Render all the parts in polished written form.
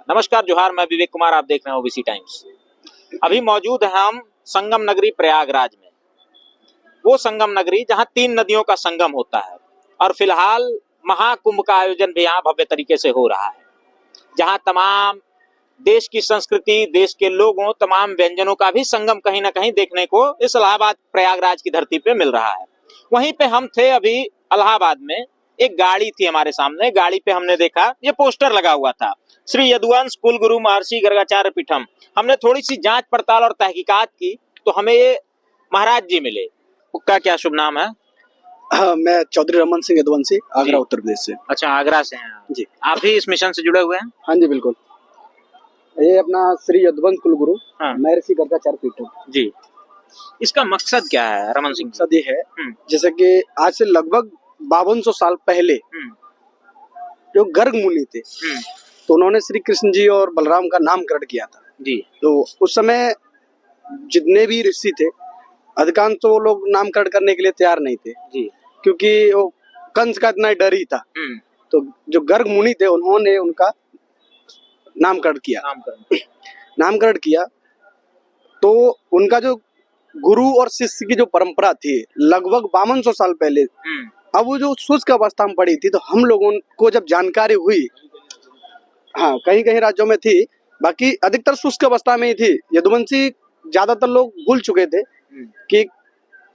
नमस्कार जोहार, मैं विवेक कुमार, आप देख रहे हैं ओबीसी टाइम्स। अभी मौजूद हैं हम संगम नगरी प्रयागराज में। वो संगम नगरी जहां 3 नदियों का संगम होता है और फिलहाल महाकुंभ का आयोजन भी यहाँ भव्य तरीके से हो रहा है, जहां तमाम देश की संस्कृति, देश के लोगों, तमाम व्यंजनों का भी संगम कहीं ना कहीं देखने को इस इलाहाबाद प्रयागराज की धरती पे मिल रहा है। वहीं पे हम थे अभी इलाहाबाद में। एक गाड़ी थी हमारे सामने, गाड़ी पे हमने देखा ये पोस्टर लगा हुआ था, श्री यदुवंश कुल गुरु महर्षि गर्गाचार्य पीठम। हमने थोड़ी सी जांच पड़ताल और तहकीकात की तो हमें ये महाराज जी मिले। उनका क्या शुभ नाम है? हाँ, मैं चौधरी रमन सिंह यदुवंशी, आगरा उत्तर प्रदेश से। अच्छा, आगरा से हैं आप जी। आप भी इस मिशन से जुड़े हुए हैं? हाँ जी, बिल्कुल। ये अपना श्री यदुवंश कुलगुरु हाँ। महर्षि गर्गाचार्य पीठम जी। इसका मकसद क्या है रमन सिंह? मकसद ये है जैसे कि आज से लगभग 5200 साल पहले जो गर्ग मुनि थे तो उन्होंने श्री कृष्ण जी और बलराम का नामकरण किया था जी। तो उस समय जितने भी ऋषि थे अधिकांश तो वो लोग नामकरण करने के लिए तैयार नहीं थे जी। क्योंकि वो कंस का इतना डर ही था। तो जो गर्ग मुनि थे उन्होंने उनका नामकरण किया तो उनका जो गुरु और शिष्य की जो परंपरा थी लगभग 5200 साल पहले, अब वो जो शुष्क अवस्था में पड़ी थी तो हम लोगों को जब जानकारी हुई, हाँ कहीं कहीं राज्यों में थी, बाकी अधिकतर शुष्क अवस्था में ही थी। यदुवंशी ज्यादातर लोग भूल चुके थे कि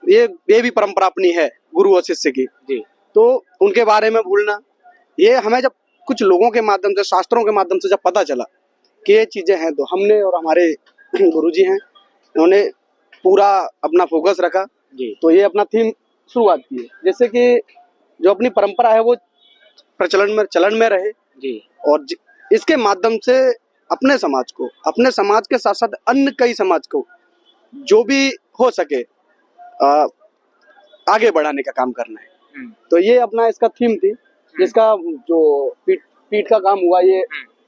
ये भी परंपरा अपनी है गुरु और शिष्य की जी। तो उनके बारे में भूलना, ये हमें जब कुछ लोगों के माध्यम से, शास्त्रों के माध्यम से जब पता चला कि ये चीजें हैं तो हमने और हमारे गुरुजी हैं उन्होंने पूरा अपना फोकस रखा जी। तो ये अपना थीम शुरुआत की है, जैसे कि जो अपनी परंपरा है वो चलन में रहे जी। और इसके माध्यम से अपने समाज के साथ साथ अन्य कई समाज को जो भी हो सके आगे बढ़ाने का काम करना है। तो ये अपना इसका थीम थी, जिसका जो पीठ का काम हुआ ये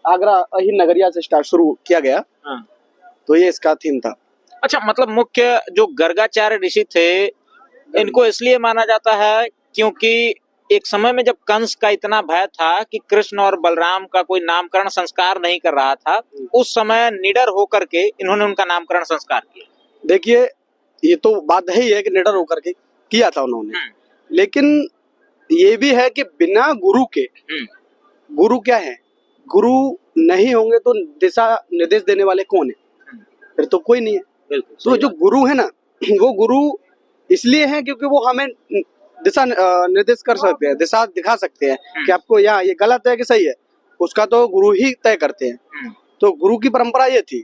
आगरा अहिर नगरिया से स्टार्ट शुरू किया गया। तो ये इसका थीम था। अच्छा, मतलब मुख्य जो गर्गाचार्य ऋषि थे इनको इसलिए माना जाता है क्योंकि एक समय में जब कंस का इतना भय था कि कृष्ण और बलराम का कोई नामकरण संस्कार नहीं कर रहा था, उस समय निडर होकर के इन्होंने उनका नामकरण संस्कार किया। देखिए ये तो बात है ही है कि निडर होकर के किया था उन्होंने, लेकिन ये भी है कि बिना गुरु के, गुरु क्या है, गुरु नहीं होंगे तो दिशा निर्देश देने वाले कौन है? फिर तो कोई नहीं है। तो जो गुरु है ना, वो गुरु इसलिए है क्योंकि वो हमें दिशा निर्देश कर सकते हैं, दिशा दिखा सकते हैं कि आपको यहाँ ये गलत है कि सही है, उसका तो गुरु ही तय करते हैं। तो गुरु की परंपरा ये थी।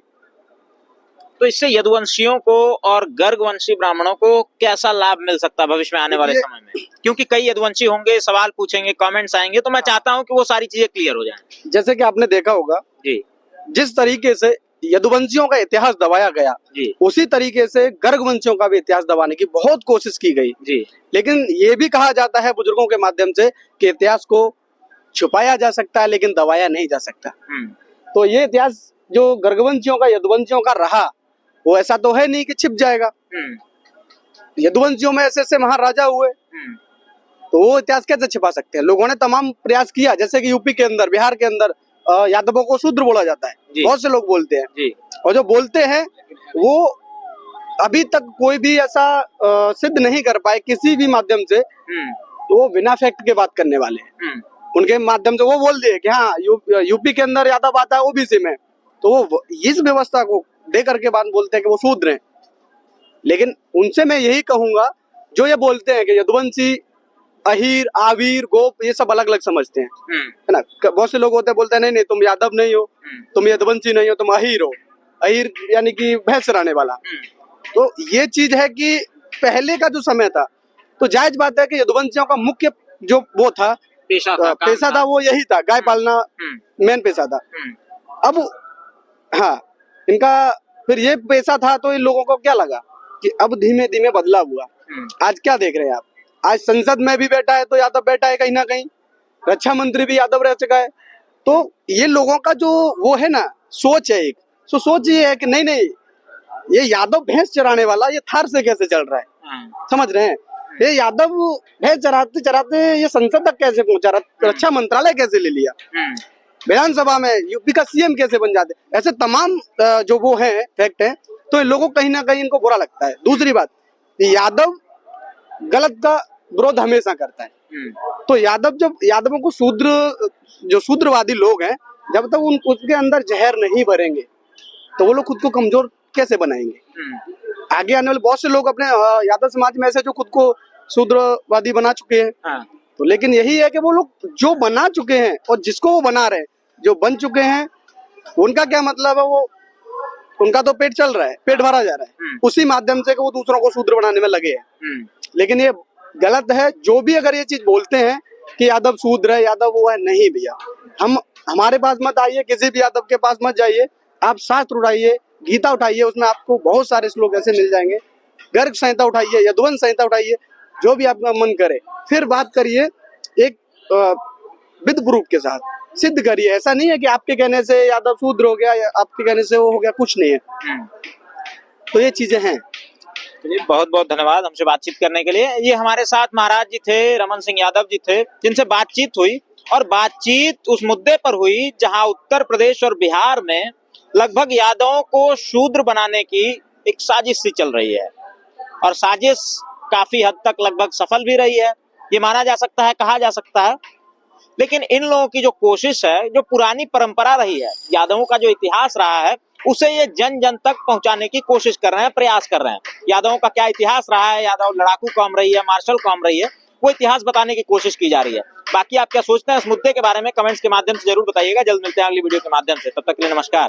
तो इससे यदुवंशियों को और गर्गवंशी ब्राह्मणों को कैसा लाभ मिल सकता है भविष्य में आने वाले समय में? क्योंकि कई यदुवंशी होंगे, सवाल पूछेंगे, कमेंट्स आएंगे, तो मैं चाहता हूं कि वो सारी चीजें क्लियर हो जाएं। जैसे कि आपने देखा होगा जी, जिस तरीके से यदुवंशियों का इतिहास दबाया गया उसी तरीके से गर्गवंशियों का भी इतिहास दबाने की बहुत कोशिश की गई जी। लेकिन ये भी कहा जाता है बुजुर्गों के माध्यम से कि इतिहास को छुपाया जा सकता है लेकिन दबाया नहीं जा सकता। तो ये इतिहास जो गर्गवंशियों का यदुवंशियों का रहा वो ऐसा तो है नहीं कि छिप जाएगा। यदुवंशियों में ऐसे ऐसे महाराजा हुए तो वो इतिहास कैसे छिपा सकते हैं? लोगों ने तमाम प्रयास किया, जैसे कि यूपी के अंदर, बिहार के अंदर यादवों को शूद्र बोला जाता है, बहुत से लोग बोलते हैं और जो बोलते हैं वो अभी तक कोई भी ऐसा सिद्ध नहीं कर पाए किसी भी माध्यम से, तो वो बिना फैक्ट के बात करने वाले हैं। उनके माध्यम से वो बोल दिए कि हाँ यूपी के अंदर यादव आता है ओबीसी में, तो वो इस व्यवस्था को दे करके बात बोलते हैं कि वो शूद्र हैं। लेकिन उनसे मैं यही कहूंगा जो ये बोलते हैं कि यदुवंशी, अहीर, आवीर, गोप ये सब अलग अलग समझते हैं, है ना। बहुत से लोग होते हैं बोलते हैं नहीं तुम यादव नहीं हो, तुम यदुवंशी नहीं हो, तुम अहीर हो। अहीर यानी कि भैंस चराने वाला। तो ये चीज है कि पहले का जो समय था तो जायज बात है कि यदुवंशियों का मुख्य जो वो था पेशा था वो यही था, गाय पालना मेन पेशा था। अब हाँ इनका फिर ये पेशा था तो इन लोगों को क्या लगा कि अब धीमे धीमे बदलाव हुआ। आज क्या देख रहे हैं आप, आज संसद में भी बैठा है तो यादव बैठा है, कहीं ना कहीं रक्षा मंत्री भी यादव रह चुका है। तो ये लोगों का जो वो है ना सोच है, एक तो सोच ये है कि नहीं नहीं ये यादव भैंस चराने वाला ये थार से कैसे चल रहा है, समझ रहे हैं? ये यादव भैंस चराते चराते ये संसद तक कैसे पहुंचा, रक्षा मंत्रालय कैसे ले लिया। विधानसभा में यूपी का सीएम कैसे बन जाते, ऐसे तमाम जो वो है फैक्ट है, तो इन लोगों को कहीं ना कहीं इनको बुरा लगता है। दूसरी बात, यादव गलत का विरोध हमेशा करता है, तो यादवों को जो शूद्रवादी लोग हैं, जब तक उसके अंदर जहर नहीं भरेंगे तो वो लोग खुद को कमजोर कैसे बनाएंगे। आगे आने वाले बहुत से लोग अपने यादव समाज में ऐसे जो खुद को शूद्रवादी बना चुके हैं, तो लेकिन यही है कि वो लोग जो बना चुके हैं और जिसको वो बना रहे हैं, जो बन चुके हैं, उनका क्या मतलब है, वो उनका तो पेट चल रहा है, पेट भरा जा रहा है, उसी माध्यम से कि वो दूसरों को शूद्र बनाने में लगे हैं। लेकिन ये गलत है। जो भी अगर ये चीज बोलते हैं कि यादव शूद्र है, यादव वो है, नहीं भैया, हमारे पास मत आइए, किसी भी यादव के पास मत जाइए, आप शास्त्र उठाइए, गीता उठाइए, उसमें आपको बहुत सारे श्लोक ऐसे मिल जाएंगे। गर्ग संहिता उठाइए, यदुवंश संहिता उठाइए, जो भी आपका मन करे, फिर बात करिए एक विद प्रूफ के साथ, सिद्ध करिए। ऐसा नहीं है कि आपके कहने से यादव शूद्र हो गया या आपके कहने से वो हो गया, कुछ नहीं है। तो ये चीजें हैं। चलिए, बहुत बहुत धन्यवाद हमसे बातचीत करने के लिए। ये हमारे साथ महाराज जी थे, रमन सिंह यादव जी थे, जिनसे बातचीत हुई, और बातचीत उस मुद्दे पर हुई जहां उत्तर प्रदेश और बिहार में लगभग यादवों को शूद्र बनाने की एक साजिश सी चल रही है, और साजिश काफी हद तक लगभग सफल भी रही है, ये माना जा सकता है, कहा जा सकता है। लेकिन इन लोगों की जो कोशिश है, जो पुरानी परंपरा रही है, यादवों का जो इतिहास रहा है, उसे ये जन जन तक पहुंचाने की कोशिश कर रहे हैं, प्रयास कर रहे हैं। यादवों का क्या इतिहास रहा है, यादव लड़ाकू कौम रही है, मार्शल कौम रही है, वो इतिहास बताने की कोशिश की जा रही है। बाकी आप क्या सोचते हैं इस मुद्दे के बारे में कमेंट्स के माध्यम से जरूर बताइएगा। जल्द मिलते हैं अगली वीडियो के माध्यम से, तब तक के लिए नमस्कार।